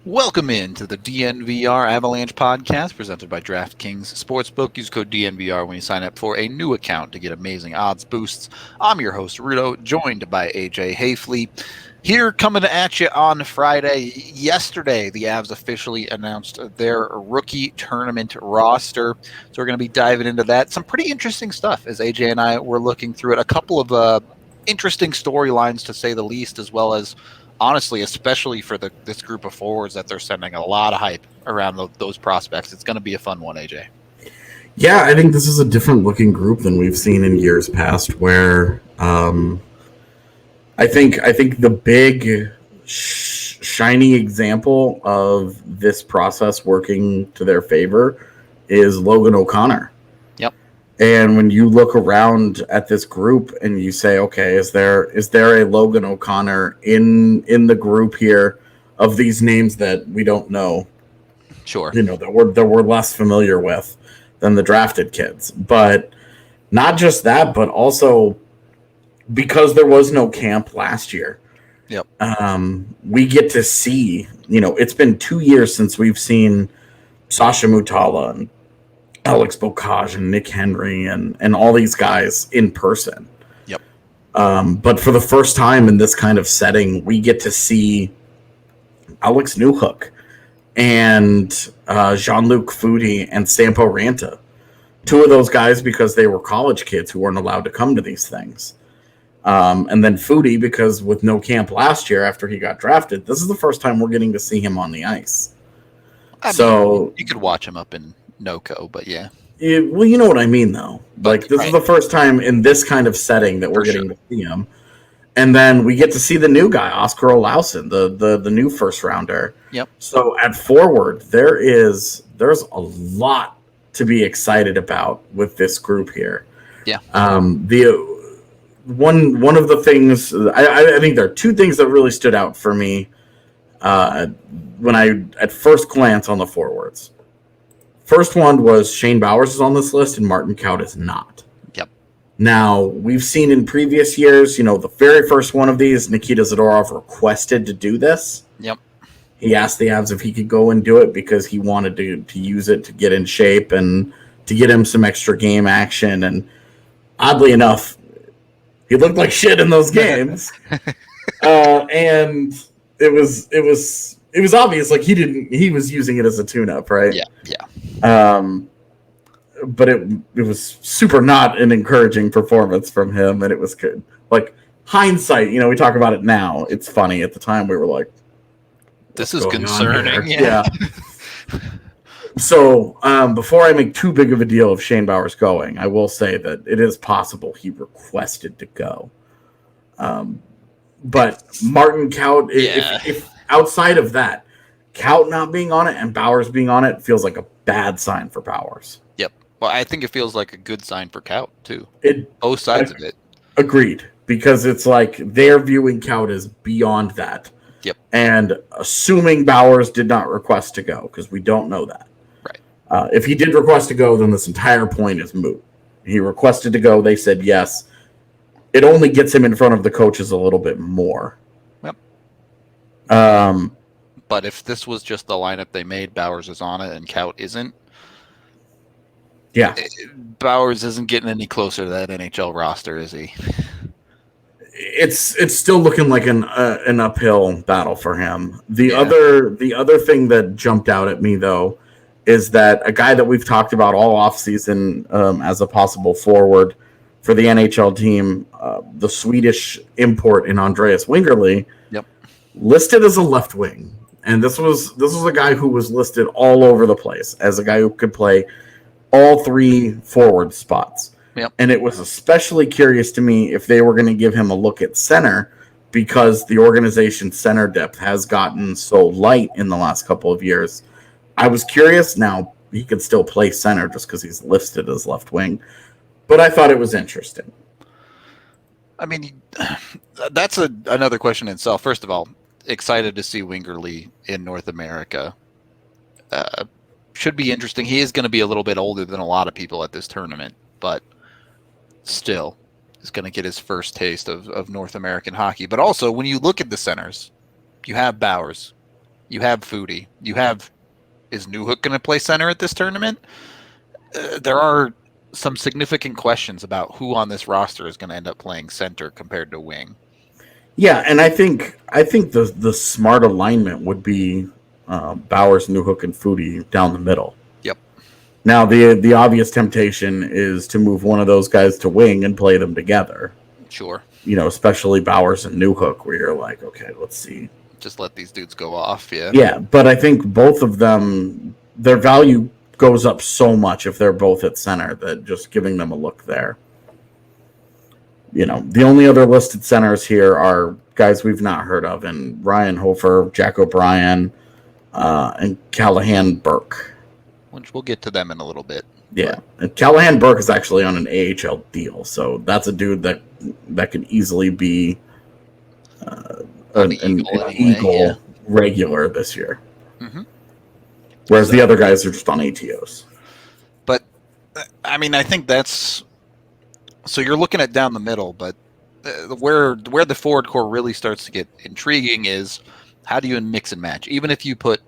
Welcome into the DNVR Avalanche podcast presented by DraftKings Sportsbook. Use code DNVR when you sign up for a new account to get amazing odds boosts. I'm your host, Rudo, joined by AJ Hayfley. Here coming at you on Friday. Yesterday, the Avs officially announced their rookie tournament roster. So we're going to be diving into that. Some pretty interesting stuff as AJ and I were looking through it. A couple of interesting storylines, to say the least, as well as honestly, especially for this group of forwards that they're sending a lot of hype around those prospects. It's going to be a fun one, AJ. Yeah, I think this is a different looking group than we've seen in years past, where I think the big shiny example of this process working to their favor is Logan O'Connor. Yep. And when you look around at this group and you say, okay, is there a Logan O'Connor in the group here of these names that we don't know? Sure. You know, that we're less familiar with than the drafted kids. But not just that, but also because there was no camp last year. Yep. We get to see, it's been 2 years since we've seen Sasha Mutala and Alex Bocage and Nick Henry and all these guys in person. Yep. But for the first time in this kind of setting, we get to see Alex Newhook and Jean-Luc Foodie and Sampo Ranta. Two of those guys because they were college kids who weren't allowed to come to these things. And then Foodie because with no camp last year after he got drafted, this is the first time we're getting to see him on the ice. You could watch him up in NoCo, but yeah. Well, you know what I mean, though. Like, this is the first time in this kind of setting that we're getting to see him. And then we get to see the new guy, Oscar Olausen, the new first rounder. Yep. So at forward, there's a lot to be excited about with this group here. Yeah. The one of the things I think there are two things that really stood out for me when I at first glance on the forwards. First one was Shane Bowers is on this list and Martin Kaut is not. Yep. Now, we've seen in previous years, the very first one of these, Nikita Zadorov requested to do this. Yep. He asked the Avs if he could go and do it because he wanted to use it to get in shape and to get him some extra game action. And oddly enough, he looked like shit in those games. And it was obvious, like he was using it as a tune-up, right? Yeah. But it was super not an encouraging performance from him, and it was good. Like, hindsight, we talk about it now. It's funny. At the time, we were like, this is concerning. Yeah. So, before I make too big of a deal of Shane Bowers going, I will say that it is possible he requested to go. But Martin Kaut, if outside of that, Kaut not being on it and Bowers being on it feels like a bad sign for Bowers. Yep. Well, I think it feels like a good sign for Kaut, too. Both sides of it. Agreed. Because it's like they're viewing Kaut as beyond that. Yep. And assuming Bowers did not request to go, because we don't know that. Right. If he did request to go, then this entire point is moot. He requested to go. They said yes. It only gets him in front of the coaches a little bit more. Yep. But if this was just the lineup they made, Bowers is on it and Kaut isn't. Yeah. Bowers isn't getting any closer to that NHL roster, is he? It's still looking like an uphill battle for him. The other thing that jumped out at me, though, is that a guy that we've talked about all offseason as a possible forward for the NHL team, the Swedish import in Andreas Wingerli, listed as a left wing. And this was a guy who was listed all over the place as a guy who could play all three forward spots. Yep. And it was especially curious to me if they were going to give him a look at center because the organization's center depth has gotten so light in the last couple of years. I was curious. Now, he could still play center just because he's listed as left wing. But I thought it was interesting. I mean, that's another question in itself. First of all, excited to see Wingerli in North America. Should be interesting. He is going to be a little bit older than a lot of people at this tournament, but still is going to get his first taste of North American hockey. But also, when you look at the centers, you have Bowers, You have Foodie. Is Newhook going to play center at this tournament? There are some significant questions about who on this roster is going to end up playing center compared to wing. Yeah, and I think the smart alignment would be Bowers, Newhook, and Foodie down the middle. Yep. Now the obvious temptation is to move one of those guys to wing and play them together. Sure. Especially Bowers and Newhook, where you're like, okay, let's see. Just let these dudes go off, yeah. Yeah, but I think both of them, their value goes up so much if they're both at center that just giving them a look there. The only other listed centers here are guys we've not heard of, and Ryan Hofer, Jack O'Brien, and Callahan Burke. Which we'll get to them in a little bit. Yeah, and Callahan Burke is actually on an AHL deal, so that's a dude that could easily be an Eagle regular this year. Mm-hmm. Whereas the other guys are just on ATOs. But, I mean, I think that's... So you're looking at down the middle, but where the forward core really starts to get intriguing is how do you mix and match? Even if you put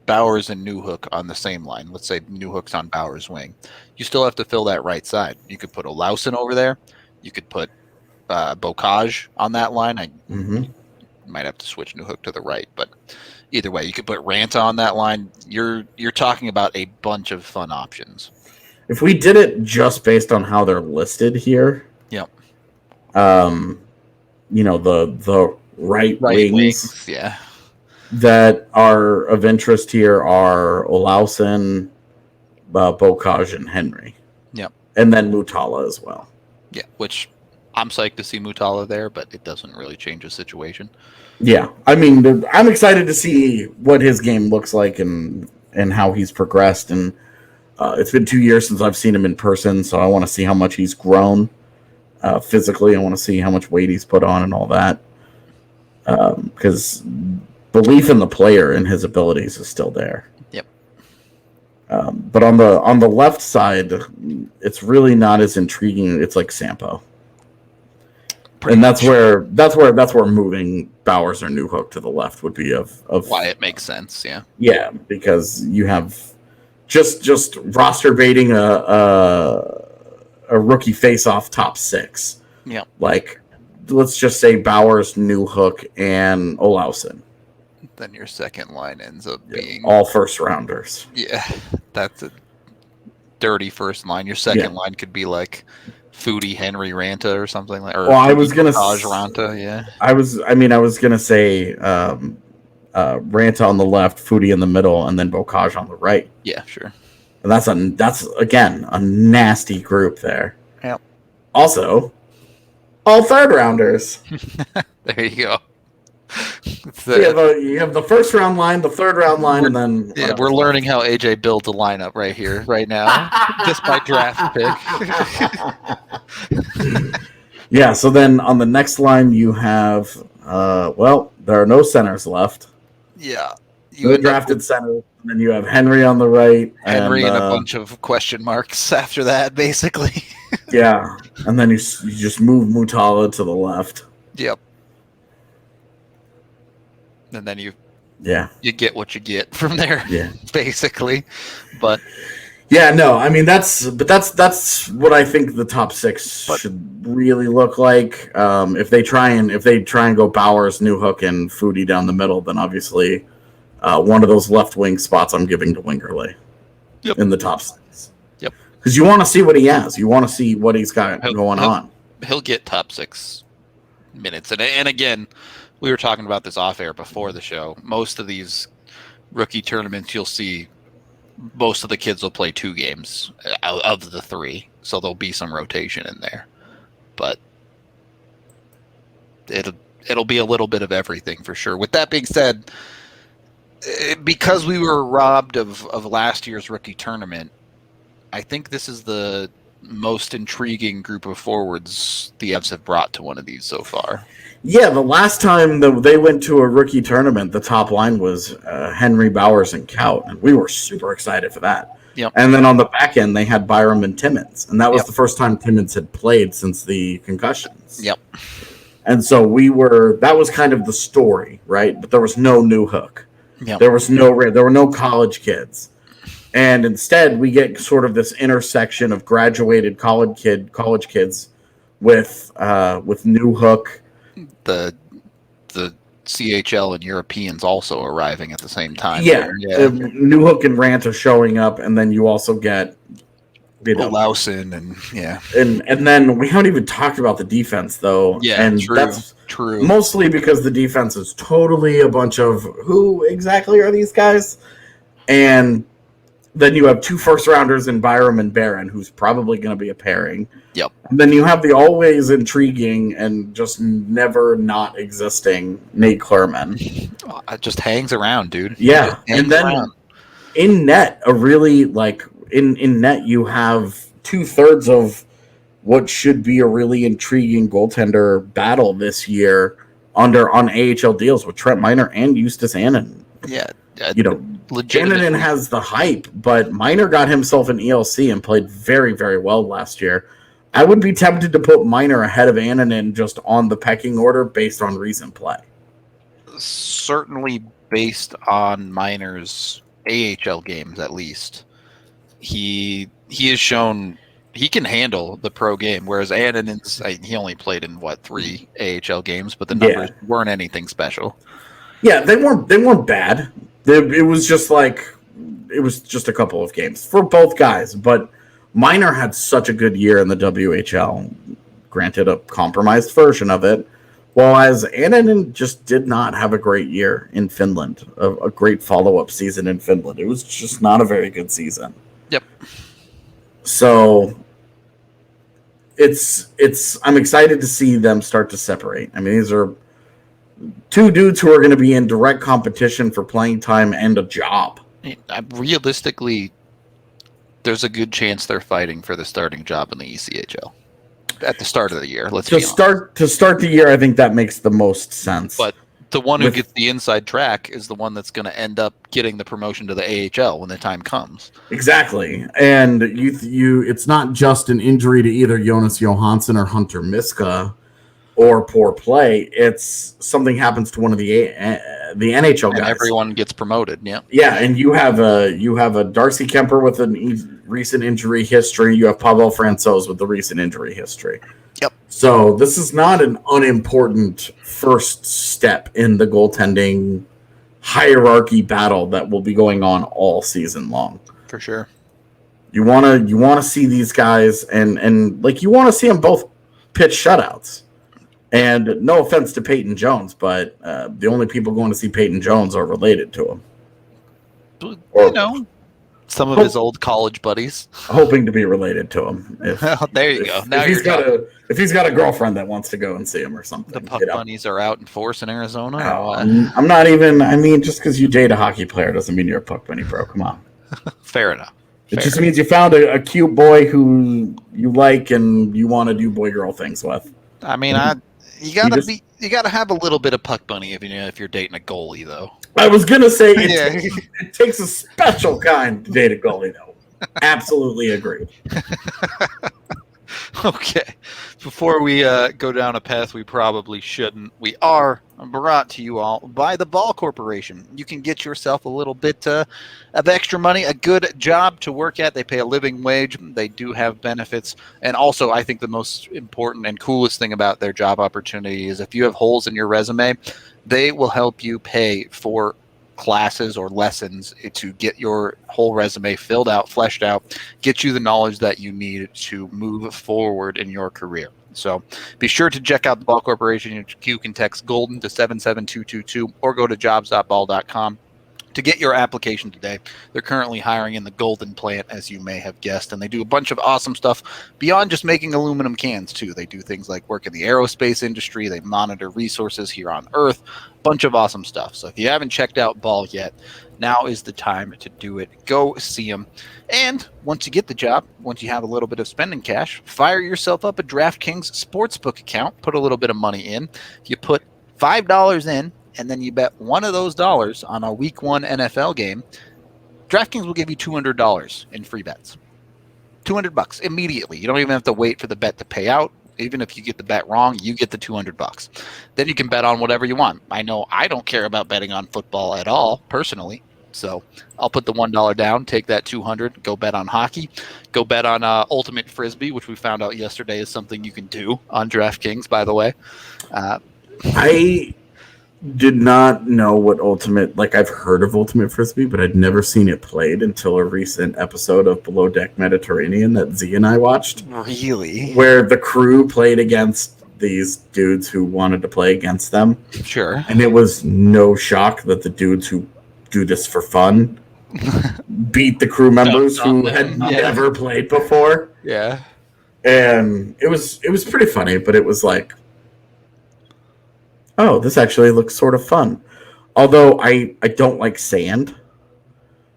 Bowers and Newhook on the same line, let's say Newhook's on Bowers' wing, you still have to fill that right side. You could put Hellerson over there. You could put Bocage on that line. I might have to switch Newhook to the right, but either way, you could put Ranta on that line. You're talking about a bunch of fun options. If we did it just based on how they're listed here, yep. The right wings, yeah, that are of interest here are Hellerson, Bocage, and Henry. Yep, and then Mutala as well. Yeah, which I'm psyched to see Mutala there, but it doesn't really change the situation. Yeah, I mean, I'm excited to see what his game looks like and how he's progressed. And it's been 2 years since I've seen him in person, so I want to see how much he's grown physically. I want to see how much weight he's put on and all that. Because belief in the player and his abilities is still there. Yep. But on the left side, it's really not as intriguing. It's like Sampo. And that's where moving Bowers or Newhook to the left would be of why it makes sense, yeah. Yeah, because you have just roster baiting a rookie face-off top six. Yeah. Like, let's just say Bowers, Newhook, and Hellerson. Then your second line ends up being all first rounders. Yeah, that's a dirty first line. Your second line could be like Foodie, Henry, Ranta, or something like. Or I was gonna Ranta, yeah. I was gonna say Ranta on the left, Foodie in the middle, and then Bocage on the right. Yeah, sure. And that's again a nasty group there. Yep. Also, all third rounders. There you go. You have the first round line, the third round line, and then we're learning how AJ builds a lineup right now, just by draft pick. Yeah. So then on the next line you have there are no centers left. Yeah. You drafted centers, and then you have Henry on the right, and a bunch of question marks after that, basically. Yeah, and then you just move Mutala to the left. Yep. And then you get what you get from there, basically. But yeah, no, I mean that's what I think the top six should really look like. If they try and go Bowers, Newhook, and Foodie down the middle, then obviously one of those left wing spots I'm giving to Wingerly in the top six. Yep, because you want to see what he has. You want to see what he's got going on. He'll get top 6 minutes, and again. We were talking about this off air before the show. Most of these rookie tournaments, you'll see most of the kids will play 2 games out of the 3, so there'll be some rotation in there. But it'll be a little bit of everything for sure. With that being said, because we were robbed of last year's rookie tournament, I think this is the most intriguing group of forwards the Evs have brought to one of these so far. Yeah, the last time they went to a rookie tournament, the top line was Henry, Bowers, and Kaut, and we were super excited for that. Yep. And then on the back end, they had Byram and Timmins, and that was the first time Timmins had played since the concussions. Yep. And so that was kind of the story, right? But there was no Newhook. Yep. There were no college kids. And instead, we get sort of this intersection of graduated college kids with Newhook. The CHL and Europeans also arriving at the same time. Yeah. Newhook and Rant are showing up, and then you also get Lawson and then we haven't even talked about the defense though. Yeah, and that's true. Mostly because the defense is totally a bunch of who exactly are these guys, and then you have 2 first-rounders in Byram and Barron, who's probably going to be a pairing. Yep. And then you have the always intriguing and just never not existing Nate Clurman. Just hangs around, dude. Yeah. And then in net, in net, you have 2/3 of what should be a really intriguing goaltender battle this year on AHL deals with Trent Miner and Eustace Annan. Yeah. Annan has the hype, but Miner got himself an ELC and played very, very well last year. I would be tempted to put Miner ahead of Annan just on the pecking order based on recent play. Certainly based on Miner's AHL games, at least. He has shown he can handle the pro game, whereas Annan, he only played in 3 AHL games, but the numbers weren't anything special. Yeah, they weren't bad. It was just a couple of games for both guys, but Miner had such a good year in the WHL, granted a compromised version of it, whereas Annan just did not have a great year in Finland, a great follow-up season in Finland. It was just not a very good season. Yep. So I'm excited to see them start to separate. I mean, these are 2 dudes who are going to be in direct competition for playing time and a job. Realistically, there's a good chance they're fighting for the starting job in the ECHL at the start of the year. To start the year, I think that makes the most sense. But the one who gets the inside track is the one that's going to end up getting the promotion to the AHL when the time comes. Exactly, and it's not just an injury to either Jonas Johansson or Hunter Miska or poor play. It's something happens to one of the NHL guys. And everyone gets promoted. Yeah. Yeah, and you have a Darcy Kemper with a recent injury history. You have Pavel Francouz with the recent injury history. Yep. So this is not an unimportant first step in the goaltending hierarchy battle that will be going on all season long. For sure. You want to see these guys and you want to see them both pitch shutouts. And no offense to Peyton Jones, but the only people going to see Peyton Jones are related to him. Some of his old college buddies. Hoping to be related to him. There you go. Now if he's got a girlfriend that wants to go and see him or something. The Puck Bunnies are out in force in Arizona? I'm not even, just because you date a hockey player doesn't mean you're a Puck Bunny, bro. Come on. Fair enough. It just means you found a cute boy who you like and you want to do boy-girl things with. I mean, you gotta have a little bit of Puck Bunny if you're dating a goalie, though. I was gonna say it takes a special kind to date a goalie, though. Absolutely agree. Okay, before we go down a path we probably shouldn't, we are brought to you all by the Ball Corporation. You can get yourself a little bit of extra money, a good job to work at. They pay a living wage. They do have benefits. And also, I think the most important and coolest thing about their job opportunity is if you have holes in your resume, they will help you pay for classes or lessons to get your whole resume filled out, fleshed out, get you the knowledge that you need to move forward in your career. So be sure to check out the Ball Corporation. You can text GOLDEN to 77222 or go to jobs.ball.com to get your application today. They're currently hiring in the Golden plant, as you may have guessed, and they do a bunch of awesome stuff beyond just making aluminum cans, too. They do things like work in the aerospace industry. They monitor resources here on Earth. Bunch of awesome stuff. So if you haven't checked out Ball yet, now is the time to do it. Go see them. And once you get the job, once you have a little bit of spending cash, fire yourself up a DraftKings Sportsbook account. Put a little bit of money in. You put $5 in, and then you bet one of those dollars on a Week 1 NFL game, DraftKings will give you $200 in free bets. $200 immediately. You don't even have to wait for the bet to pay out. Even if you get the bet wrong, you get the $200. Then you can bet on whatever you want. I know I don't care about betting on football at all, personally. So I'll put the $1 down, take that $200, go bet on hockey, go bet on Ultimate Frisbee, which we found out yesterday is something you can do on DraftKings, by the way. I did not know what I've heard of Ultimate Frisbee, but I'd never seen it played until a recent episode of Below Deck Mediterranean that Z and I watched. Really? Where the crew played against these dudes who wanted to play against them. Sure. And it was no shock that the dudes who do this for fun beat the crew members who had never played before. Yeah. And it was pretty funny, but it was like, oh, this actually looks sort of fun. Although I don't like sand.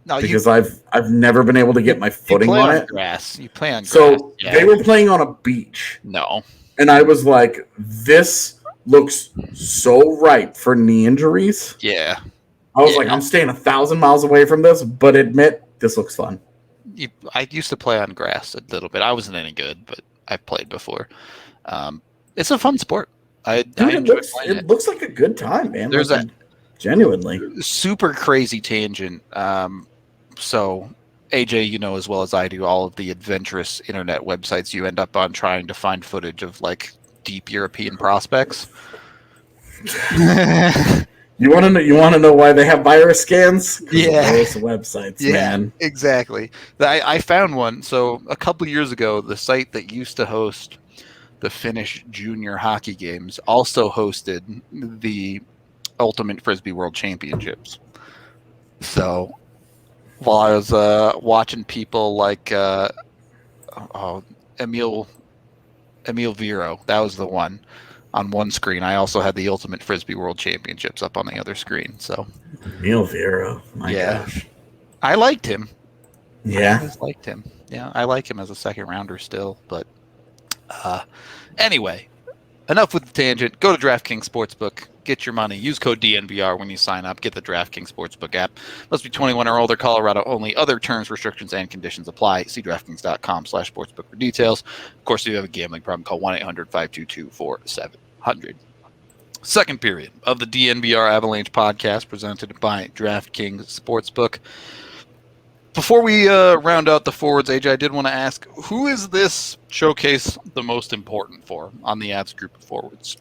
No, because I've never been able to get my footing on it. Grass. You play on grass. So they were playing on a beach. No. And I was like, this looks so ripe for knee injuries. Yeah. I was like, I'm staying 1,000 miles away from this, but admit this looks fun. I used to play on grass a little bit. I wasn't any good, but I've played before. It's a fun sport. It looks like a good time, man. There's like genuinely super crazy tangent. So AJ, you know as well as I do, all of the adventurous internet websites you end up on trying to find footage of like deep European prospects. You want to know why they have virus scans? Yeah, those websites, man. Exactly. I found one. So a couple years ago, the site that used to host the Finnish junior hockey games also hosted the Ultimate Frisbee World Championships. So while I was watching people like Emil Vero, that was the one on one screen, I also had the Ultimate Frisbee World Championships up on the other screen. So Emil Vero, my gosh, I liked him. Yeah, I always liked him. Yeah, I like him as a second rounder still, but. Anyway, enough with the tangent. Go to DraftKings Sportsbook. Get your money. Use code DNVR when you sign up. Get the DraftKings Sportsbook app. Must be 21 or older. Colorado only. Other terms, restrictions, and conditions apply. See DraftKings.com/sportsbook for details. Of course, if you have a gambling problem, call 1-800-522-4700. Second period of the DNVR Avalanche podcast presented by DraftKings Sportsbook. Before we round out the forwards, AJ, I did want to ask, who is this showcase the most important for on the Avs group of forwards?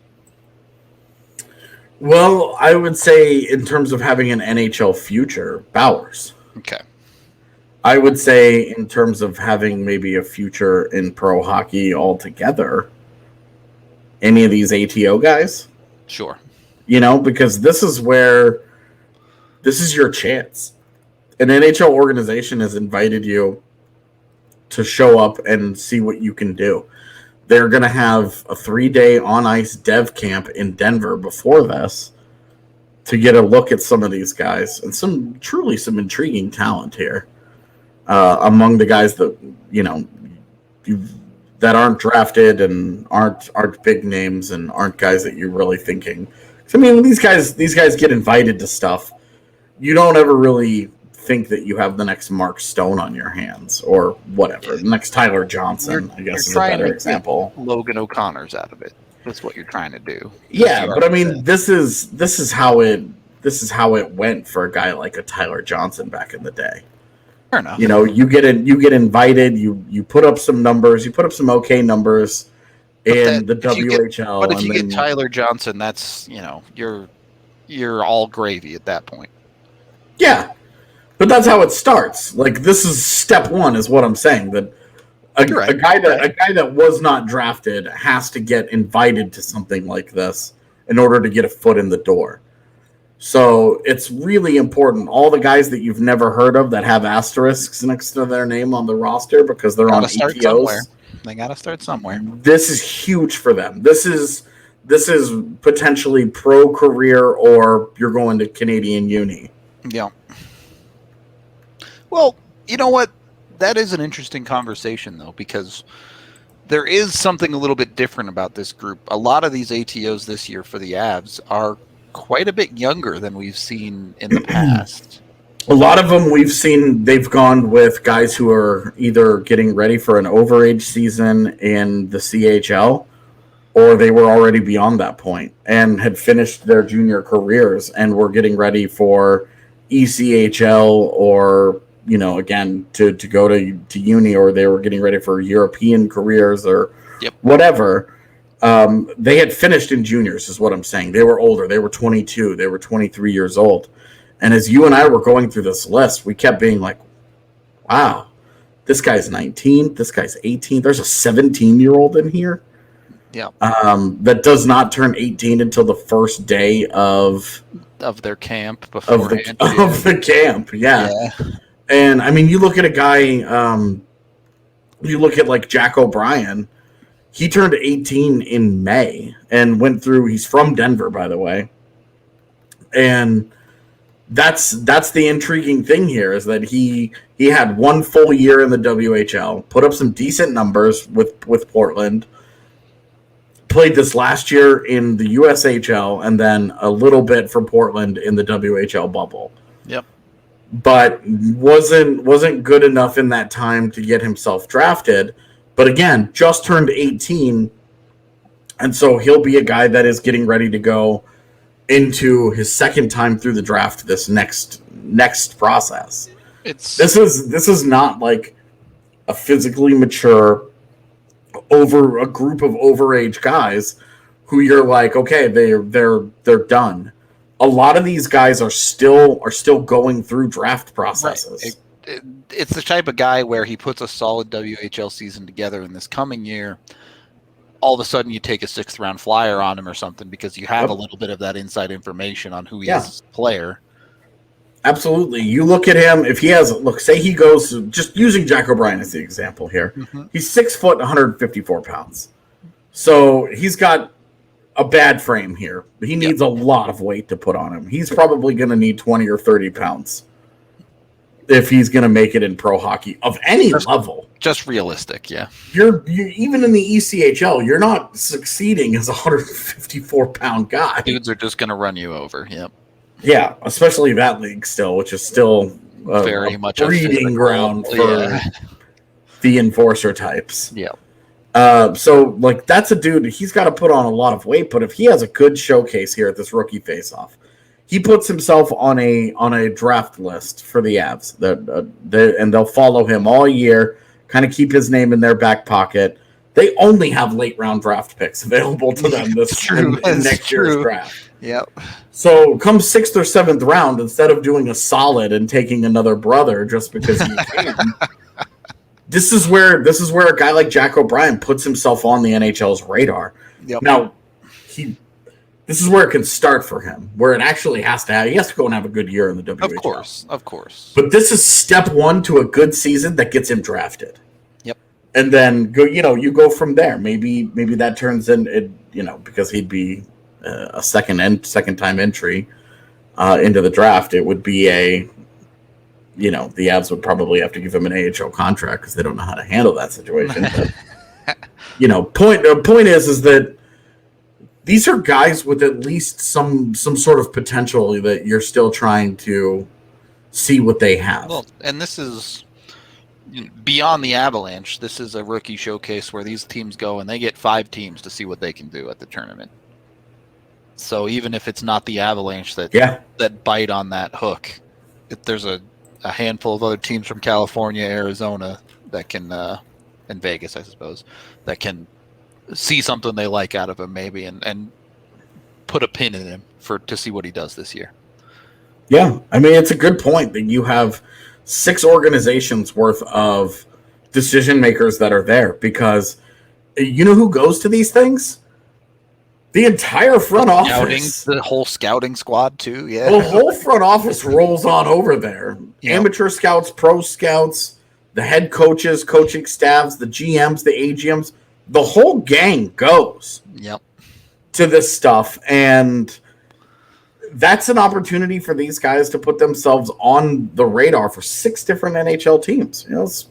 Well, I would say in terms of having an NHL future, Bowers. Okay. I would say in terms of having maybe a future in pro hockey altogether, any of these ATO guys. Sure. Because this is your chance. An NHL organization has invited you to show up and see what you can do. They're going to have a 3-day on-ice dev camp in Denver before this to get a look at some of these guys and some intriguing talent here among the guys that that aren't drafted and aren't big names and aren't guys that you're really thinking. I mean, when these guys get invited to stuff, you don't ever really think that you have the next Mark Stone on your hands or whatever. The next Tyler Johnson, I guess, is a better example. Logan O'Connor's out of it. That's what you're trying to do. Yeah, but I mean, this is how it went for a guy like a Tyler Johnson back in the day. Fair enough. You get invited, you put up some numbers, you put up some okay numbers in the WHL. But if you get Tyler Johnson, that's you're all gravy at that point. Yeah. But that's how it starts. Like, this is step one, is what I'm saying. That a guy that was not drafted has to get invited to something like this in order to get a foot in the door. So it's really important. All the guys that you've never heard of that have asterisks next to their name on the roster because they're on ETOs. They got to start somewhere. This is huge for them. This is potentially pro career, or you're going to Canadian uni. Yeah. Well, you know what? That is an interesting conversation, though, because there is something a little bit different about this group. A lot of these ATOs this year for the Avs are quite a bit younger than we've seen in the past. A lot of them we've seen, they've gone with guys who are either getting ready for an overage season in the CHL or they were already beyond that point and had finished their junior careers and were getting ready for ECHL or, again, to go to uni, or they were getting ready for European careers or whatever. They had finished in juniors is what I'm saying. They were older. They were 22. They were 23 years old. And as you and I were going through this list, we kept being like, wow, this guy's 19. This guy's 18. There's a 17-year-old in here. Yeah. That does not turn 18 until the first day of their camp beforehand. Of the camp, yeah. And I mean, you look at a guy, you look at like Jack O'Brien. He turned 18 in May and went through. He's from Denver, by the way, and that's the intriguing thing here is that he had one full year in the WHL, put up some decent numbers with Portland. Played this last year in the USHL and then a little bit for Portland in the WHL bubble. Yep. But wasn't good enough in that time to get himself drafted. But again, just turned 18, and so he'll be a guy that is getting ready to go into his second time through the draft this next process. This is not like a physically mature over a group of overage guys who you're like, okay, they're done. A lot of these guys are still going through draft processes. Right. It's the type of guy where he puts a solid WHL season together in this coming year. All of a sudden you take a 6th round flyer on him or something because you have a little bit of that inside information on who he is as a player. Absolutely. You look at him, if he has, say he goes, just using Jack O'Brien as the example here, he's 6 foot, 154 pounds. So he's got a bad frame here. He needs a lot of weight to put on him. He's probably going to need 20 or 30 pounds if he's going to make it in pro hockey of any level. Just realistic, yeah. You're even in the ECHL, you're not succeeding as a 154-pound guy. Dudes are just going to run you over, yep. Yeah, especially that league still, which is still very much a breeding ground for the enforcer types. Yeah. So, that's a dude, he's got to put on a lot of weight, but if he has a good showcase here at this rookie face-off, he puts himself on a draft list for the Avs, and they'll follow him all year, kind of keep his name in their back pocket. They only have late-round draft picks available to them in next year's draft. Yep. So come 6th or 7th round, instead of doing a solid and taking another brother just because you can, this is where a guy like Jack O'Brien puts himself on the NHL's radar. Yep. Now, this is where it can start for him, where it actually he has to go and have a good year in the WHL. Of course. But this is step one to a good season that gets him drafted. Yep. And then you go from there. Maybe that turns in because he'd be a second time entry into the draft. It would be the Avs would probably have to give him an AHL contract because they don't know how to handle that situation. But, point is that these are guys with at least some sort of potential that you're still trying to see what they have. Well, and this is beyond the Avalanche. This is a rookie showcase where these teams go and they get 5 teams to see what they can do at the tournament. So even if it's not the Avalanche that bite on that hook, if there's a handful of other teams from California, Arizona that can, and Vegas, I suppose, that can see something they like out of him maybe and put a pin in him to see what he does this year. Yeah, I mean, it's a good point that you have 6 organizations worth of decision makers that are there, because you know who goes to these things? The entire front office. The whole scouting squad too, yeah. The whole front office rolls on over there. Yep. Amateur scouts, pro scouts, the head coaches, coaching staffs, the GMs, the AGMs. The whole gang goes to this stuff, and that's an opportunity for these guys to put themselves on the radar for 6 different NHL teams. It's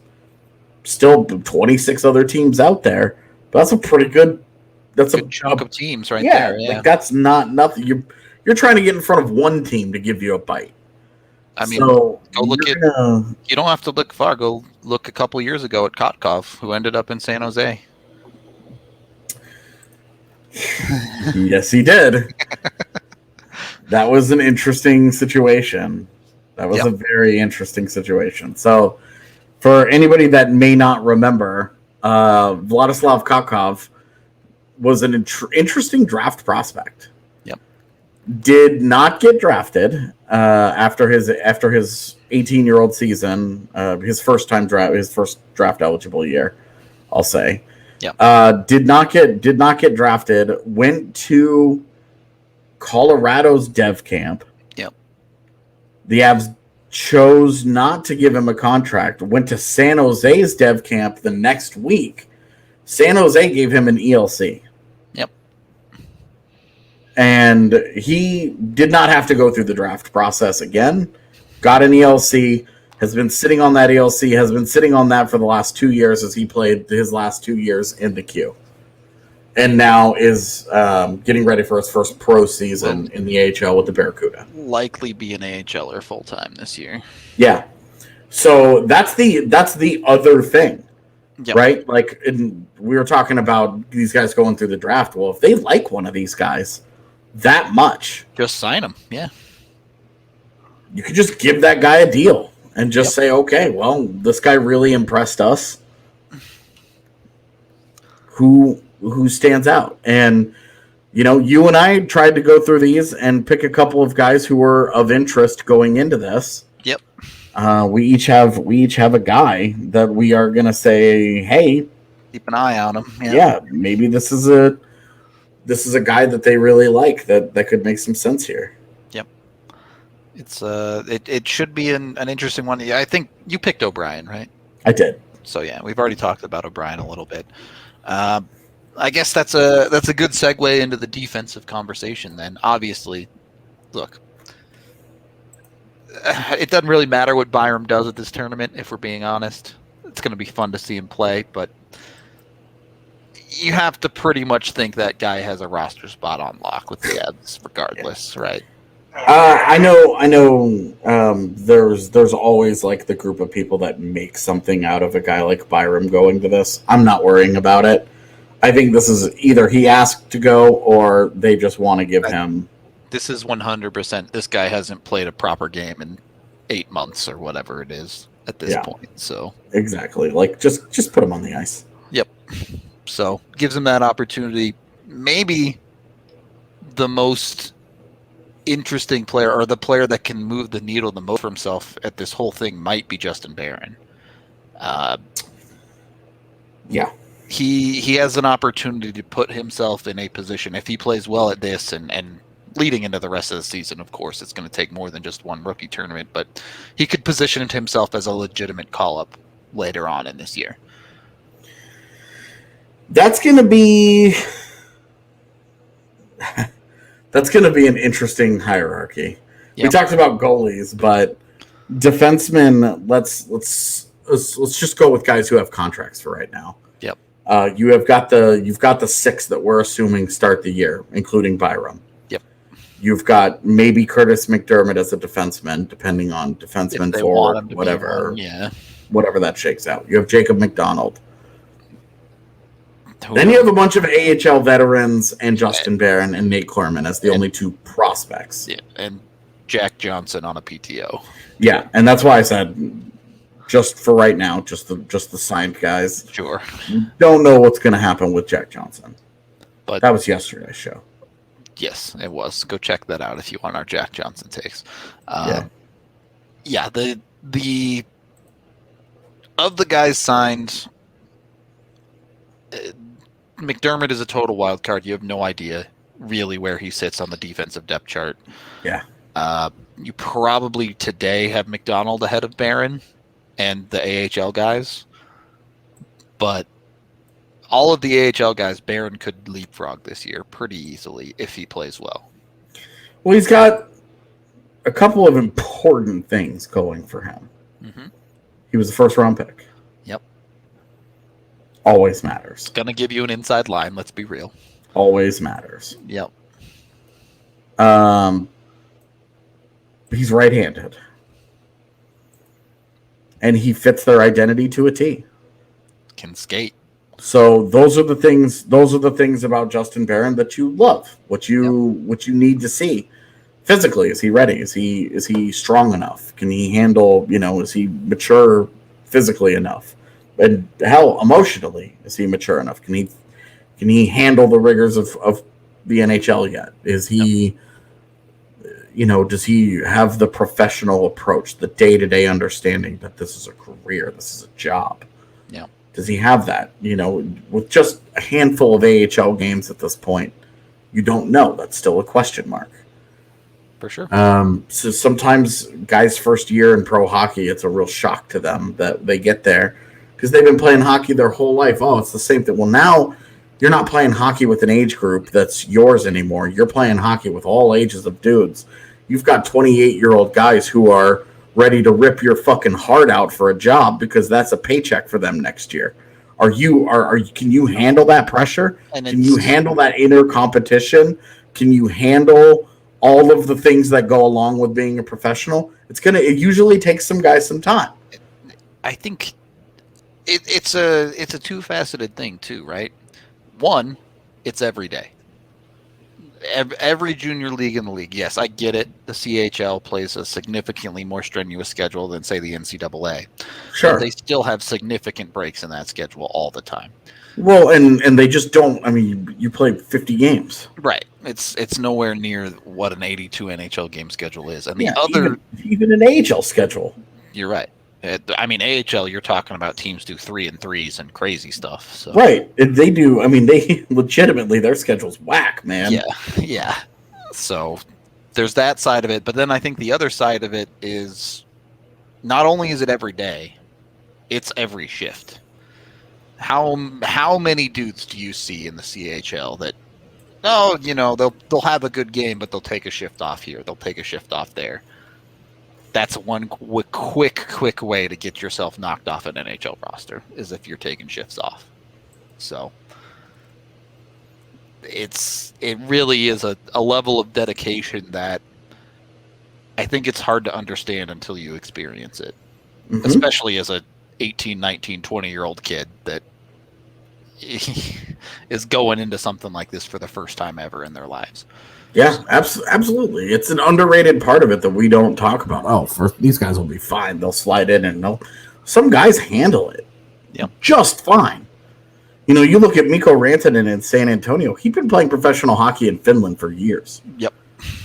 still 26 other teams out there, but that's a pretty good. That's good chunk of teams right there. Yeah, that's not nothing. You're trying to get in front of one team to give you a bite. I mean, go look at. You don't have to look far. Go look a couple years ago at Kakov, who ended up in San Jose. Yes, he did. That was an interesting situation. That was a very interesting situation. So, for anybody that may not remember, Vladislav Kakov was an interesting draft prospect. Yep. Did not get drafted after his 18-year-old season, his first draft eligible year, I'll say. Yep. Did not get drafted. Went to Colorado's dev camp. Yep. The Avs chose not to give him a contract. Went to San Jose's dev camp the next week. San Jose gave him an ELC. Yep. And he did not have to go through the draft process again. Got an ELC. Has been sitting on that ELC. Has been sitting on that for the last 2 years as he played his last 2 years in the queue. And now is getting ready for his first pro season in the AHL with the Barracuda. Likely be an AHLer full time this year. Yeah. So that's the other thing, right? Like we were talking about these guys going through the draft. Well, if they like one of these guys that much, just sign them. Yeah. You could just give that guy a deal and just say, okay, well, this guy really impressed us. Who stands out? And you and I tried to go through these and pick a couple of guys who were of interest going into this. Yep. We each have a guy that we are gonna say, hey, keep an eye on him. Yeah, maybe this is a guy that they really like that could make some sense here. Yep. It's it should be an interesting one. I think you picked O'Brien, right? I did. So yeah, we've already talked about O'Brien a little bit. I guess that's a good segue into the defensive conversation then. Obviously, look, it doesn't really matter what Byram does at this tournament, if we're being honest. It's going to be fun to see him play, but you have to pretty much think that guy has a roster spot on lock with the Avs regardless, right? I know. There's always like the group of people that make something out of a guy like Byram going to this. I'm not worrying about it. I think this is either he asked to go or they just want to give him. This is 100%. This guy hasn't played a proper game in 8 months or whatever it is at this point. So exactly, like just put him on the ice. Yep. So gives him that opportunity. Maybe the most interesting player, or the player that can move the needle the most for himself at this whole thing, might be Justin Barron. Yeah. He has an opportunity to put himself in a position, if he plays well at this and leading into the rest of the season, of course, it's going to take more than just one rookie tournament, but he could position himself as a legitimate call-up later on in this year. That's going to be an interesting hierarchy. Yep. We talked about goalies, but defensemen, let's just go with guys who have contracts for right now. Yep. You've got the 6 that we're assuming start the year, including Byram. Yep. You've got maybe Curtis McDermott as a defenseman, depending on defenseman forward, whatever. Yeah. Whatever that shakes out. You have Jacob McDonald. Then you have a bunch of AHL veterans and Justin Barron and Nate Clurman as the only 2 prospects. Yeah, and Jack Johnson on a PTO. Yeah, and that's why I said just for right now, just the signed guys. Sure. Don't know what's going to happen with Jack Johnson. But that was yesterday's show. Yes, it was. Go check that out if you want our Jack Johnson takes. Yeah, the of the guys signed, McDermott is a total wild card. You have no idea really where he sits on the defensive depth chart. Yeah. You probably today have McDonald ahead of Barron and the AHL guys. But all of the AHL guys, Barron could leapfrog this year pretty easily if he plays well. Well, he's got a couple of important things going for him. Mm-hmm. He was a first-round pick. Yep. Always matters. Gonna give you an inside line, let's be real. Always matters. Yep. He's right-handed. And he fits their identity to a T. Can skate. So those are the things. Those are the things about Justin Barron that you love. What you need to see physically. Is he ready? Is he strong enough? Can he handle? Is he mature physically enough? And hell, emotionally, is he mature enough? Can he handle the rigors of the NHL yet? Is he? Does he have the professional approach, the day-to-day understanding that this is a career, this is a job? Yeah. Does he have that? With just a handful of AHL games at this point, you don't know. That's still a question mark. For sure. So sometimes guys' first year in pro hockey, it's a real shock to them that they get there because they've been playing hockey their whole life. Oh, it's the same thing. Well, now you're not playing hockey with an age group that's yours anymore. You're playing hockey with all ages of dudes. You've got 28-year-old guys who are ready to rip your fucking heart out for a job because that's a paycheck for them next year. Can you handle that pressure? Can you handle that inner competition? Can you handle all of the things that go along with being a professional? It usually takes some guys some time. I think it's a two-faceted thing too, right? One, it's every day. Every junior league in the league. Yes, I get it. The CHL plays a significantly more strenuous schedule than, say, the NCAA. Sure. But they still have significant breaks in that schedule all the time. Well, and they just don't. I mean, you play 50 games. Right. It's nowhere near what an 82 NHL game schedule is. And even an AHL schedule. You're right. I mean, AHL, you're talking about teams do 3-3s and crazy stuff. So. Right. They do. I mean, they legitimately, their schedule's whack, man. Yeah. So there's that side of it. But then I think the other side of it is not only is it every day, it's every shift. How many dudes do you see in the CHL that, they'll have a good game, but they'll take a shift off here. They'll take a shift off there. That's one quick way to get yourself knocked off an NHL roster is if you're taking shifts off. So it really is a level of dedication that I think it's hard to understand until you experience it, especially as a 18, 19, 20-year-old kid that is going into something like this for the first time ever in their lives. Yeah, absolutely. It's an underrated part of it that we don't talk about. Oh, these guys will be fine. They'll slide in and some guys handle it just fine. You look at Mikko Rantanen in San Antonio. He'd been playing professional hockey in Finland for years. Yep.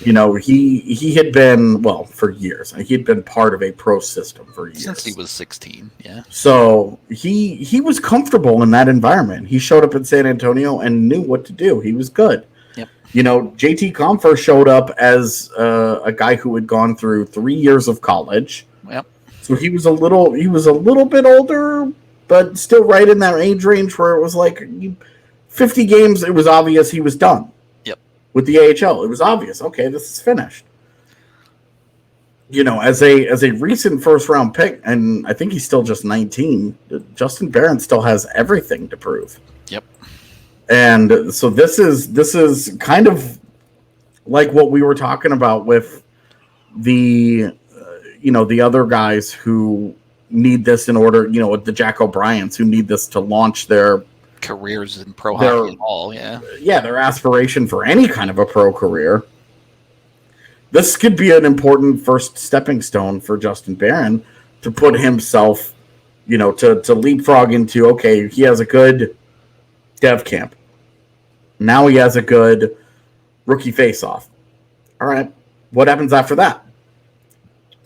He had been, for years. He'd been part of a pro system for years. Since he was 16, yeah. So he was comfortable in that environment. He showed up in San Antonio and knew what to do. He was good. JT Compher showed up as a guy who had gone through 3 years of college. Yep. So he was a little bit older, but still right in that age range where it was like 50 games. It was obvious he was done. Yep. With the AHL, it was obvious. Okay, this is finished. As a recent first round pick, and I think he's still just 19. Justin Barron still has everything to prove. Yep. And so this is kind of like what we were talking about with the the other guys who need this in order, the Jack O'Briens who need this to launch their careers in pro hockey and all, their aspiration for any kind of a pro career. This could be an important first stepping stone for Justin Barron to put himself, to leapfrog into, okay, he has a good dev camp. Now he has a good rookie face-off. All right, what happens after that?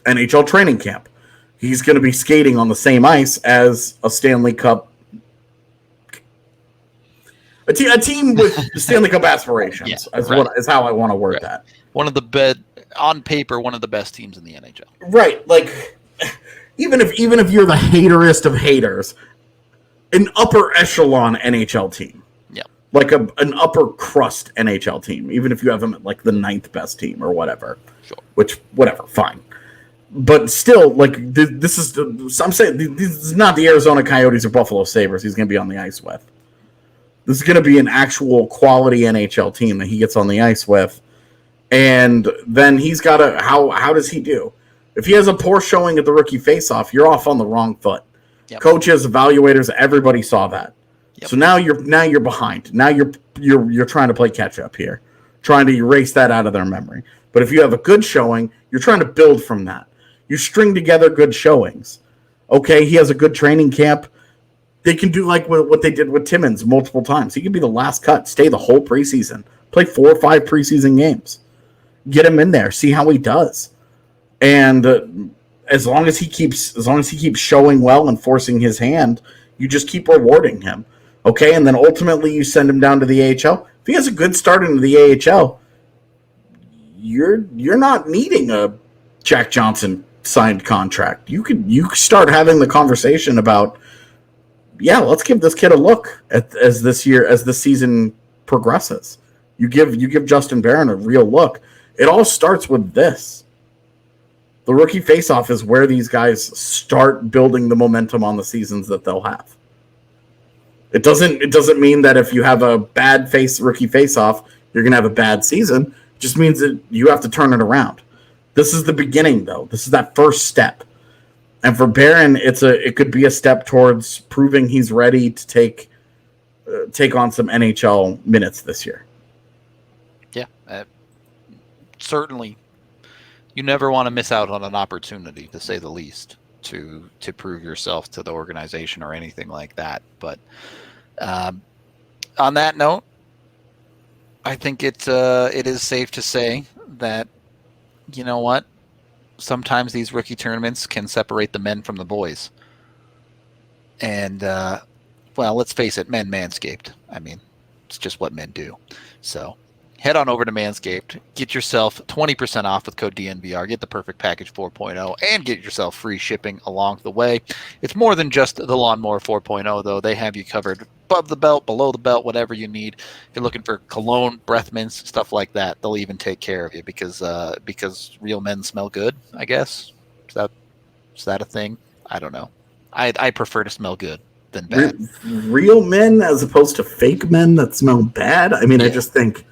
NHL training camp. He's going to be skating on the same ice as a Stanley Cup. A team with Stanley Cup aspirations is how I want to word that. One of the one of the best teams in the NHL. Right, like even if you're the haterist of haters, an upper echelon NHL team. Like an upper crust NHL team, even if you have them at like the 9th best team or whatever. Sure. Which, whatever, fine. But still, like, this is, I'm saying, this is not the Arizona Coyotes or Buffalo Sabres he's going to be on the ice with. This is going to be an actual quality NHL team that he gets on the ice with. And then he's got to, how does he do? If he has a poor showing at the rookie faceoff, you're off on the wrong foot. Yep. Coaches, evaluators, everybody saw that. Yep. So now you're behind. Now you're trying to play catch up here, trying to erase that out of their memory. But if you have a good showing, you're trying to build from that. You string together good showings. Okay, he has a good training camp. They can do like what they did with Timmins multiple times. He can be the last cut, stay the whole preseason, play 4 or 5 preseason games, get him in there, see how he does, and as long as he keeps showing well and forcing his hand, you just keep rewarding him. Okay, and then ultimately you send him down to the AHL. If he has a good start into the AHL, you're not needing a Jack Johnson signed contract. You start having the conversation about, yeah, let's give this kid a look as the season progresses. You give Justin Barron a real look. It all starts with this. The rookie faceoff is where these guys start building the momentum on the seasons that they'll have. It doesn't mean that if you have a bad rookie faceoff, you're gonna have a bad season. It just means that you have to turn it around. This is the beginning, though. This is that first step. And for Barron, it could be a step towards proving he's ready to take on some NHL minutes this year. Yeah, certainly. You never want to miss out on an opportunity, to say the least, to prove yourself to the organization or anything like that. But on that note, I think it is safe to say that, you know what, sometimes these rookie tournaments can separate the men from the boys. And, well, let's face it, men manscaped. I mean, it's just what men do. So head on over to Manscaped, get yourself 20% off with code DNVR, get the Perfect Package 4.0, and get yourself free shipping along the way. It's more than just the Lawnmower 4.0, though. They have you covered above the belt, below the belt, whatever you need. If you're looking for cologne, breath mints, stuff like that, they'll even take care of you because real men smell good, I guess. Is that a thing? I don't know. I prefer to smell good than bad. Real men as opposed to fake men that smell bad? I mean, yeah. I just think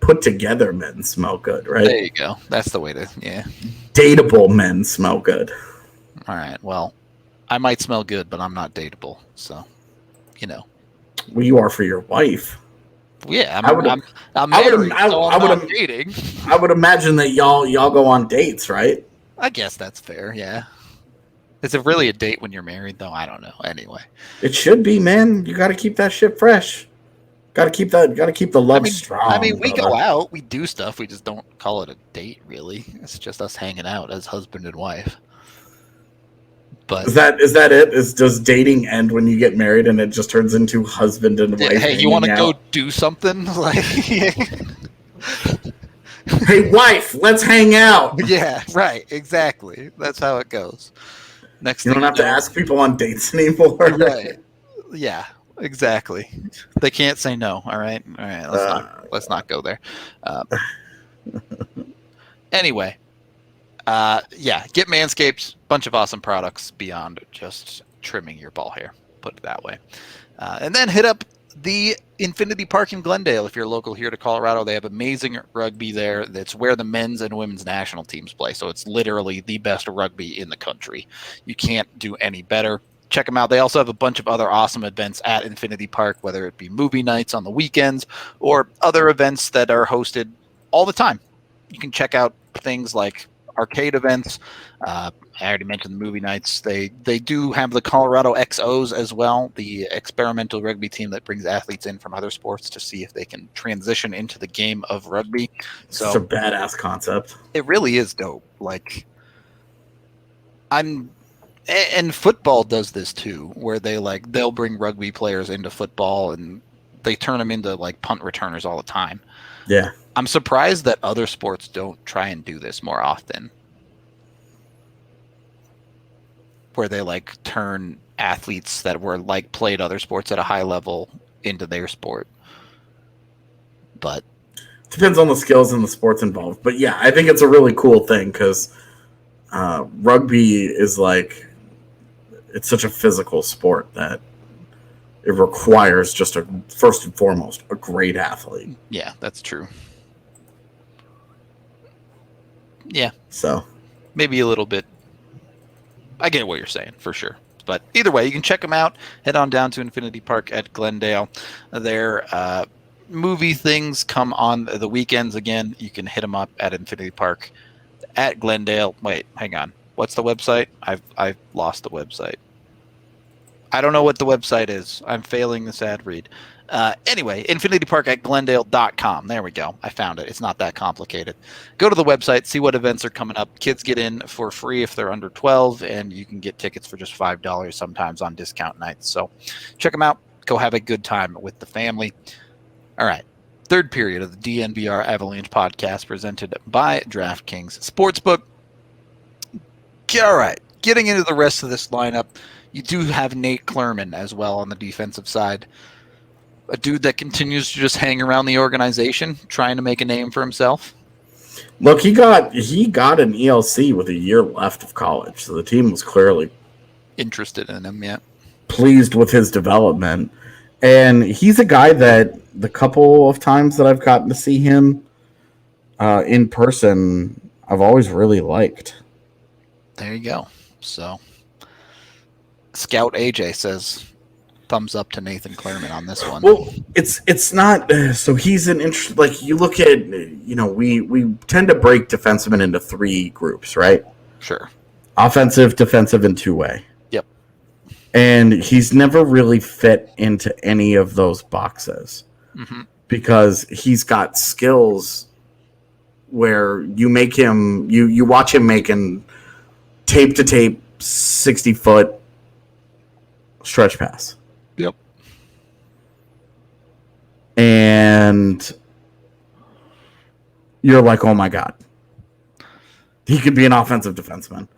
put together men smell good, right? There you go. That's the way to, yeah. Dateable men smell good. All right. Well, I might smell good, but I'm not dateable. So, you know. Well, you are for your wife. Yeah, I'm married, so I'm not dating. I would imagine that y'all go on dates, right? I guess that's fair, yeah. Is it really a date when you're married, though? I don't know. Anyway. It should be, man. You got to keep that shit fresh. Got to keep the love strong. I mean, we go out, we do stuff. We just don't call it a date, really. It's just us hanging out as husband and wife. But is that it? Does dating end when you get married and it just turns into husband and wife? Hey, you want to go do something? Like, hey, wife, let's hang out. Yeah, right. Exactly. That's how it goes. Next, you don't have to ask people on dates anymore. Right. Yeah. Exactly. They can't say no. All right. Let's not go there. Anyway, yeah. Get Manscaped. Bunch of awesome products beyond just trimming your ball hair. Put it that way. And then hit up the Infinity Park in Glendale if you're local here to Colorado. They have amazing rugby there. That's where the men's and women's national teams play. So it's literally the best rugby in the country. You can't do any better. Check them out. They also have a bunch of other awesome events at Infinity Park, whether it be movie nights on the weekends or other events that are hosted all the time. You can check out things like arcade events. I already mentioned the movie nights. They do have the Colorado XOs as well, the experimental rugby team that brings athletes in from other sports to see if they can transition into the game of rugby. So it's a badass concept. It really is dope. Like, and football does this too, where they'll bring rugby players into football and they turn them into like punt returners all the time. Yeah. I'm surprised that other sports don't try and do this more often, where they like turn athletes that were like played other sports at a high level into their sport. But depends on the skills and the sports involved. But yeah, I think it's a really cool thing because rugby is like, it's such a physical sport that it requires just first and foremost, a great athlete. Yeah, that's true. Yeah. So maybe a little bit. I get what you're saying for sure. But either way, you can check them out. Head on down to Infinity Park at Glendale. Their movie things come on the weekends again. You can hit them up at Infinity Park at Glendale. Wait, hang on. What's the website? I've lost the website. I don't know what the website is. I'm failing this ad read. Anyway, infinitypark@glendale.com. There we go. I found it. It's not that complicated. Go to the website, see what events are coming up. Kids get in for free if they're under 12, and you can get tickets for just $5 sometimes on discount nights. So check them out. Go have a good time with the family. All right. Third period of the DNVR Avalanche podcast presented by DraftKings Sportsbook. All right. Getting into the rest of this lineup, you do have Nate Clurman as well on the defensive side. A dude that continues to just hang around the organization, trying to make a name for himself. Look, he got an ELC with a year left of college, so the team was clearly interested in him, yeah. Pleased with his development. And he's a guy that the couple of times that I've gotten to see him in person, I've always really liked. There you go. So, Scout AJ says, thumbs up to Nathan Clurman on this one. Well, it's not so he's an interest. Like you look at, we tend to break defensemen into three groups, right? Sure. Offensive, defensive, and two-way. Yep. And he's never really fit into any of those boxes because he's got skills where you make him, you watch him making tape to tape 60-foot stretch pass. Yep. And you're like, oh my God, he could be an offensive defenseman.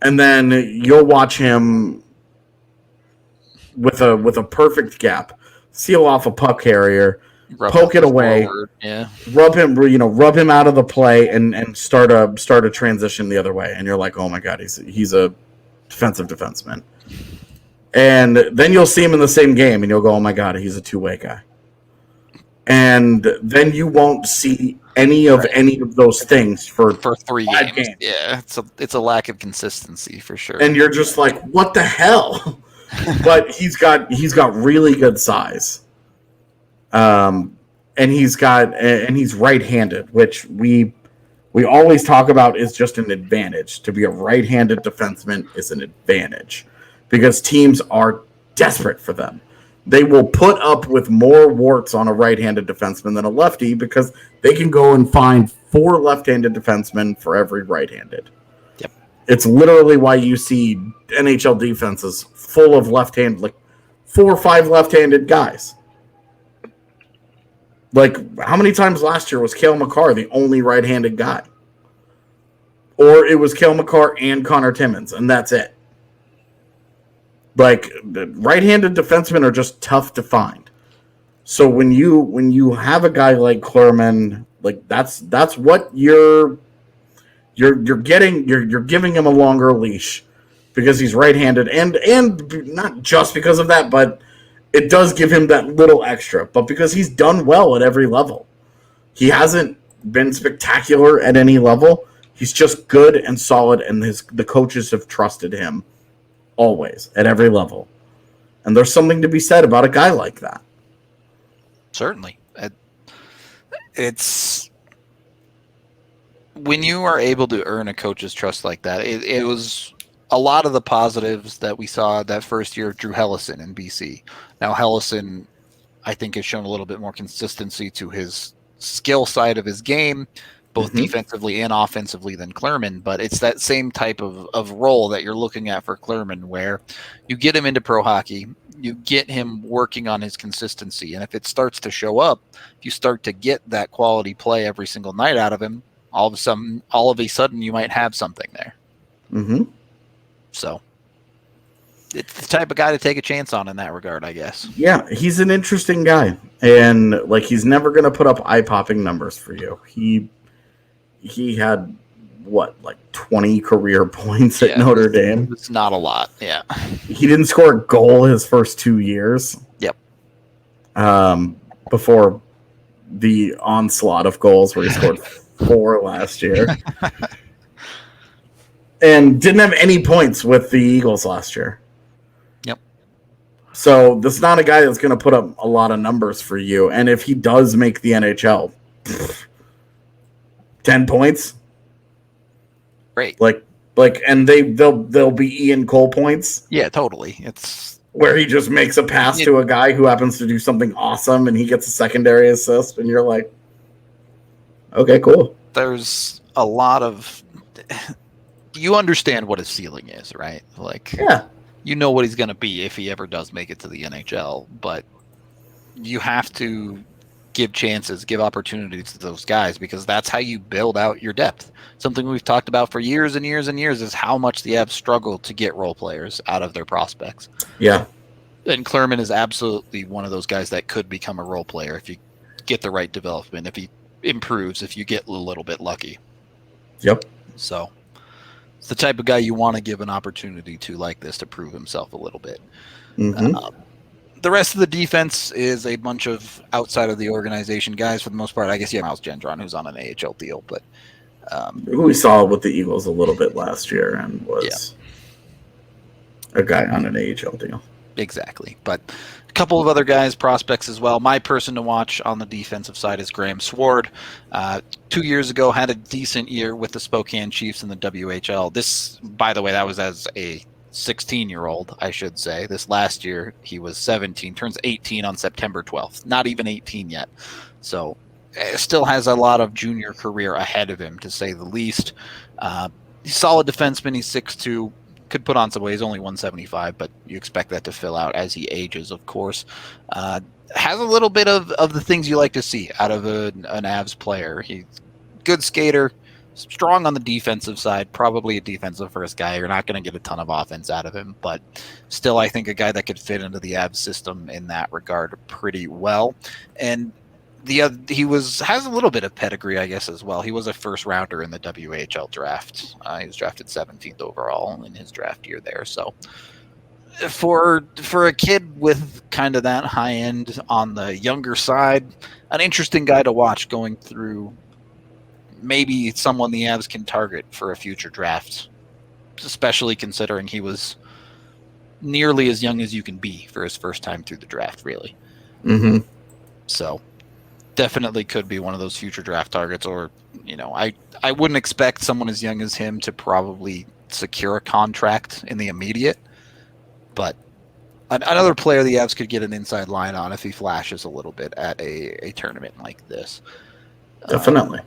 And then you'll watch him with a perfect gap, seal off a puck carrier, poke it away, rub him out of the play, and start a transition the other way. And you're like, oh my God, he's a defensive defenseman. And then you'll see him in the same game, and you'll go, oh my God, he's a two-way guy. And then you won't see any of those things for 3 games. Yeah, it's a lack of consistency for sure. And you're just like, what the hell? But he's got really good size. And he's right-handed, which we always talk about is just an advantage. To be a right-handed defenseman is an advantage because teams are desperate for them. They will put up with more warts on a right-handed defenseman than a lefty because they can go and find 4 left-handed defensemen for every right-handed. Yep. It's literally why you see NHL defenses full of left-handed, like 4 or 5 left-handed guys. Like, how many times last year was Cale Makar the only right-handed guy? Or it was Cale Makar and Connor Timmins, and that's it. Like, right-handed defensemen are just tough to find. So when you have a guy like Clurman, like that's what you're getting. You're giving him a longer leash because he's right-handed, and not just because of that, but it does give him that little extra. But because he's done well at every level, he hasn't been spectacular at any level. He's just good and solid, and the coaches have trusted him. Always, at every level. And there's something to be said about a guy like that. Certainly. It's when you are able to earn a coach's trust like that, it was a lot of the positives that we saw that first year of Drew Hellerson in BC. Now, Hellerson, I think, has shown a little bit more consistency to his skill side of his game, both defensively and offensively than Clurman, but it's that same type of role that you're looking at for Clurman where you get him into pro hockey, you get him working on his consistency, and if it starts to show up, if you start to get that quality play every single night out of him, all of a sudden you might have something there. So it's the type of guy to take a chance on in that regard, I guess. Yeah, he's an interesting guy, and like he's never going to put up eye-popping numbers for you. He had, 20 career points at Notre Dame? It's not a lot, yeah. He didn't score a goal his first 2 years. Yep. Before the onslaught of goals where he scored 4 last year. And didn't have any points with the Eagles last year. So this is not a guy that's going to put up a lot of numbers for you. And if he does make the NHL, 10 points, Great. And they'll be Ian Cole points. Yeah, totally. It's where he just makes a pass to a guy who happens to do something awesome, and he gets a secondary assist, and you're like, okay, cool. There's a lot of. You understand what his ceiling is, right? Like, yeah. You know what he's going to be if he ever does make it to the NHL, but you have to give chances, give opportunities to those guys, because that's how you build out your depth. Something we've talked about for years and years and years is how much the Avs struggle to get role players out of their prospects. Yeah. And Clurman is absolutely one of those guys that could become a role player if you get the right development, if he improves, if you get a little bit lucky. Yep. So it's the type of guy you want to give an opportunity to like this to prove himself a little bit. Mm-hmm. The rest of the defense is a bunch of outside of the organization guys for the most part. I guess Miles Gendron, who's on an AHL deal, but who we saw with the Eagles a little bit last year and was a guy on an AHL deal. Exactly. But a couple of other guys, prospects as well. My person to watch on the defensive side is Graham Sword. 2 years ago, had a decent year with the Spokane Chiefs in the WHL. This, by the way, that was as a 16-year-old, I should say. This last year, he was 17, turns 18 on September 12th. Not even 18 yet. So still has a lot of junior career ahead of him, to say the least. He's a solid defenseman. He's 6'2", could put on some weight. He's only 175, but you expect that to fill out as he ages, of course. Has a little bit of the things you like to see out of an Avs player. He's a good skater, strong on the defensive side, probably a defensive first guy. You're not going to get a ton of offense out of him, but still I think a guy that could fit into the Avs system in that regard pretty well. And he has a little bit of pedigree, I guess, as well. He was a first rounder in the WHL draft. He was drafted 17th overall in his draft year there. So for a kid with kind of that high end on the younger side, an interesting guy to watch going through. Maybe someone the Avs can target for a future draft, especially considering he was nearly as young as you can be for his first time through the draft, really. Mm-hmm. So definitely could be one of those future draft targets, or, I wouldn't expect someone as young as him to probably secure a contract in the immediate, but another player the Avs could get an inside line on if he flashes a little bit at a tournament like this. Definitely.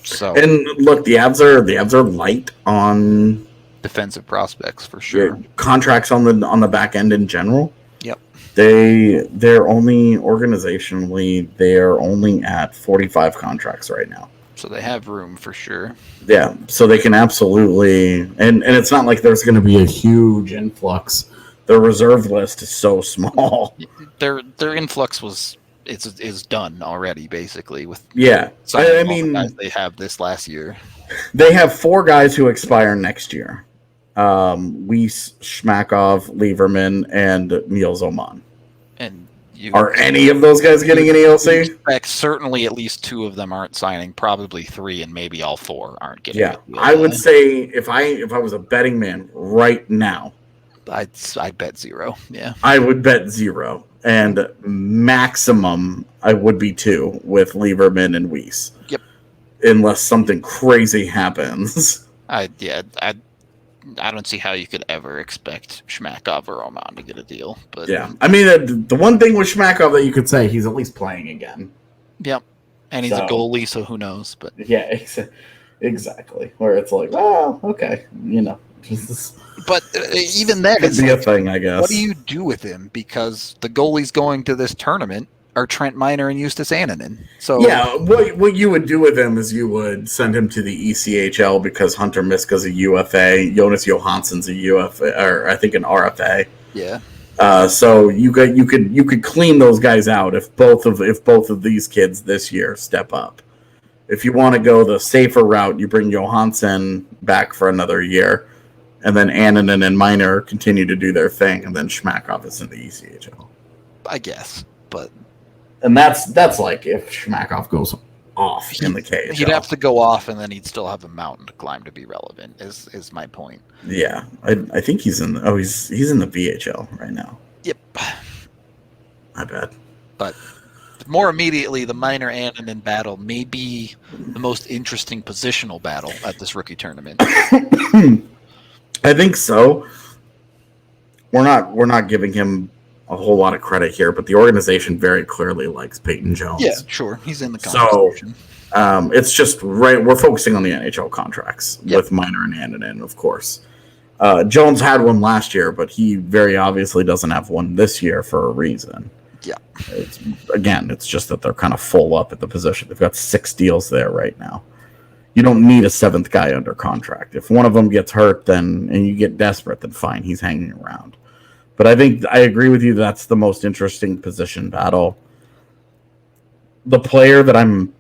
So, and look, the Avs are light on defensive prospects for sure. Contracts on the back end in general. Yep. They're only organizationally they're only at 45 contracts right now. So they have room for sure. Yeah, so they can absolutely, and it's not like there's going to be a huge influx. Their reserve list is so small. Their influx is done already, basically. With I mean, guys they have this last year. They have 4 guys who expire next year: Weiss, Shmakov, Lieberman, and Niels Oman. And are any of those guys getting an ELC? Expect certainly at least 2 of them aren't signing. Probably 3, and maybe all 4 aren't getting. Yeah, I would say if I was a betting man right now, I'd bet 0. Yeah, I would bet 0. And maximum, I would be 2 with Lieberman and Weiss. Yep. Unless something crazy happens. I don't see how you could ever expect Shmakov or Oman to get a deal. But yeah, I mean, the one thing with Shmakov that you could say, he's at least playing again. Yep. And he's a goalie, so who knows? But yeah, exactly. Where it's like, well, okay, But even then, it's a thing, I guess. What do you do with him? Because the goalies going to this tournament are Trent Miner and Justus Annunen. So yeah, what you would do with him is you would send him to the ECHL because Hunter Miska's a UFA, Jonas Johansson's a UFA, or I think an RFA. Yeah. So you could clean those guys out if both of these kids this year step up. If you want to go the safer route, you bring Johansson back for another year. And then Annunen and Miner continue to do their thing, and then Shmakov is in the ECHL. I guess, and that's like if Shmakov goes off in the KHL. He'd have to go off, and then he'd still have a mountain to climb to be relevant. Is my point? Yeah, I think he's in. He's in the VHL right now. Yep, I bet. But more immediately, the Minor Annunen battle may be the most interesting positional battle at this rookie tournament. I think so. We're not giving him a whole lot of credit here, but the organization very clearly likes Peyton Jones. Yeah, sure. He's in the conversation. So it's just right. We're focusing on the NHL contracts with Minor and Annunen, of course. Jones had one last year, but he very obviously doesn't have one this year for a reason. Yeah. It's just that they're kind of full up at the position. They've got 6 deals there right now. You don't need a 7th guy under contract. If one of them gets hurt, and you get desperate, then fine, he's hanging around. But I think I agree with you. That's the most interesting position battle. The player that I'm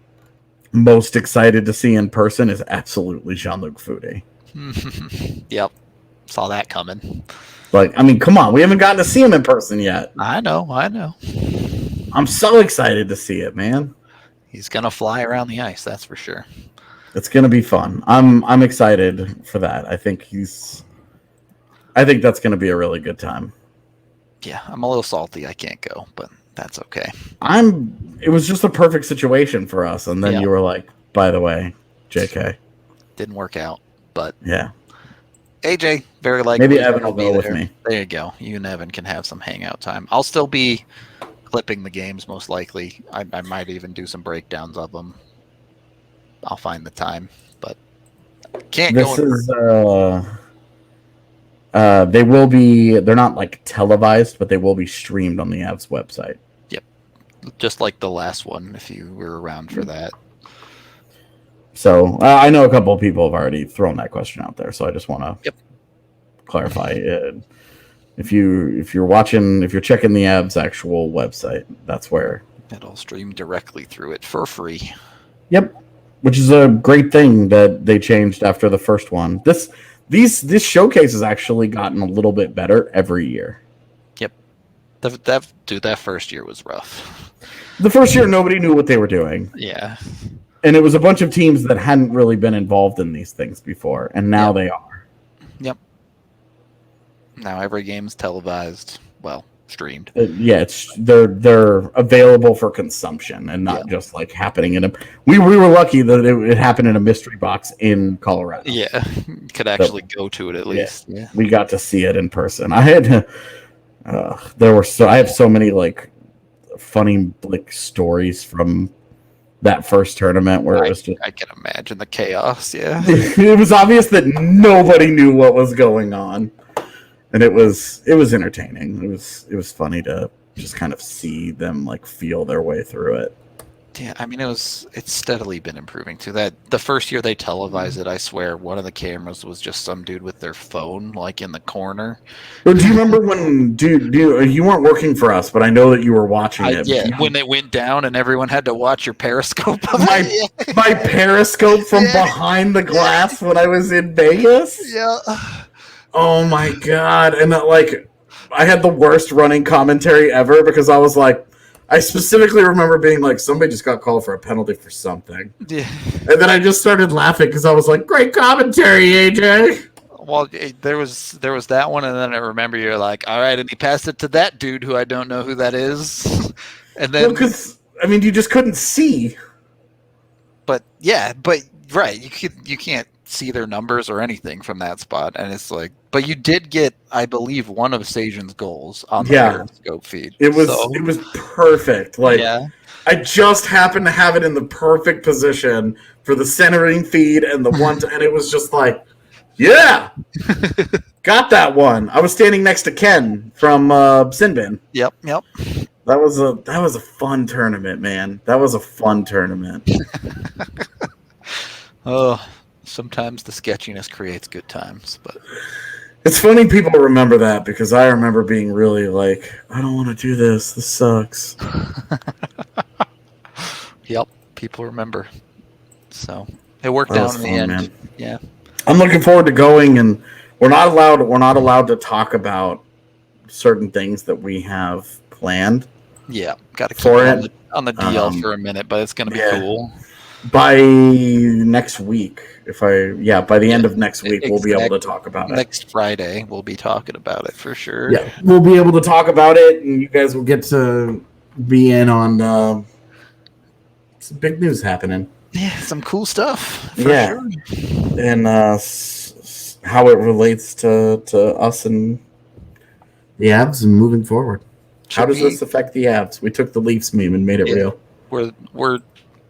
most excited to see in person is absolutely Jean-Luc Foodie. Yep. Saw that coming. Like, I mean, come on. We haven't gotten to see him in person yet. I know. I'm so excited to see it, man. He's going to fly around the ice, that's for sure. It's going to be fun. I'm excited for that. I think that's going to be a really good time. Yeah, I'm a little salty I can't go, but that's okay. It was just a perfect situation for us, and then you were like, by the way, JK. Didn't work out, but yeah. AJ, very likely. Maybe Evan will go with me. There you go. You and Evan can have some hangout time. I'll still be clipping the games, most likely. I might even do some breakdowns of them. I'll find the time, but can't go. They will be. They're not like televised, but they will be streamed on the Avs website. Yep, just like the last one. If you were around for that. So I know a couple of people have already thrown that question out there, so I just want to clarify it. If you're checking the Avs actual website, that's where it'll stream directly through it for free. Yep, which is a great thing that they changed after the first one. This showcase has actually gotten a little bit better every year. Yep, that first year was rough. The first year, nobody knew what they were doing. Yeah. And it was a bunch of teams that hadn't really been involved in these things before, and now they are. Yep. Now every game's televised, streamed. They're available for consumption and not just like happening in a. We were lucky that it happened in a mystery box in Colorado. Yeah, could actually go to it at least. Yeah, we got to see it in person. I had I have so many like funny like stories from that first tournament where it was just. I can imagine the chaos. Yeah, it was obvious that nobody knew what was going on, and it was entertaining. It was funny to just kind of see them like feel their way through it. Yeah, I mean it's steadily been improving too. That the first year they televised it, I swear one of the cameras was just some dude with their phone like in the corner. Well, do you remember when you weren't working for us, but I know that you were watching it. Yeah, when it went down and everyone had to watch your Periscope. my Periscope from behind the glass when I was in Vegas. Yeah. Oh my god! And I had the worst running commentary ever because I was like. I specifically remember being like, somebody just got called for a penalty for something. Yeah. And then I just started laughing because I was like, great commentary, AJ. Well, there was that one, and then I remember you're like, all right, and he passed it to that dude who I don't know who that is. And then... because, you just couldn't see. But, right, you can't see their numbers or anything from that spot, and it's like, but you did get, I believe, one of Sajan's goals on the Periscope feed. It was perfect. I just happened to have it in the perfect position for the centering feed and the one, and it was just like, yeah, got that one. I was standing next to Ken from Sinbin. Yep. That was a fun tournament, man. That was a fun tournament. Oh. Sometimes the sketchiness creates good times, but it's funny people remember that because I remember being really like, I don't want to do this. This sucks. Yep, people remember. So it worked out in the end. Man. Yeah, I'm looking forward to going, and we're not allowed to talk about certain things that we have planned. Yeah, got to keep it on the DL for a minute, but it's going to be cool. By next week, by the end of next week, we'll be able to talk about it. Next Friday, we'll be talking about it for sure. Yeah, we'll be able to talk about it, and you guys will get to be in on some big news happening. Yeah, some cool stuff. For Yeah. sure. And how it relates to us and the Avs and moving forward. How does this affect the Avs? We took the Leafs meme and made it real. We're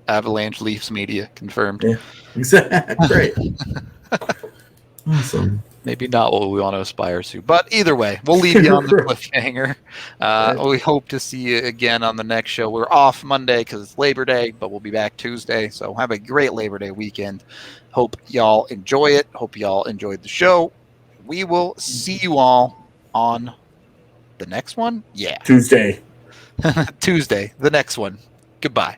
Avalanche Leafs media confirmed. Yeah, exactly. Great. Awesome. Maybe not what we want to aspire to, but either way, we'll leave you on the cliffhanger. We hope to see you again on the next show. We're off Monday because it's Labor Day, but we'll be back Tuesday. So have a great Labor Day weekend. Hope y'all enjoy it. Hope y'all enjoyed the show. We will see you all on the next one. Yeah. Tuesday. Tuesday, the next one. Goodbye.